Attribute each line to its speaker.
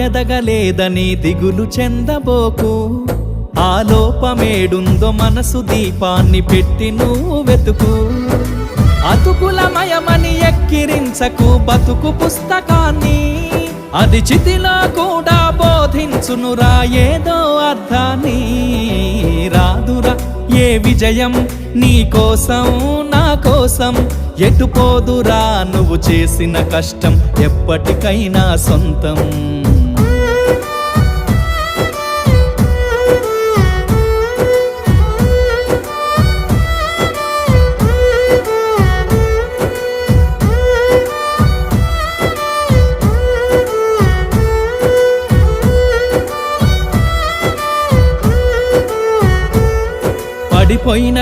Speaker 1: ఎదగలేదని దిగులు చెందబోకు. ఆ లోపమేడుందో మనసు దీపాన్ని పెట్టి నువ్వు వెతుకు. అతుకులమయమని ఎక్కిరించకు బతుకు పుస్తకాన్ని, అది చితిలో కూడా బోధించునురా ఏదో అర్థాన్ని. రాదురా ఏ విజయం నీ కోసం నా కోసం, ఎటుపోదురా నువ్వు చేసిన కష్టం ఎప్పటికైనా సొంతం. పడిపోయిన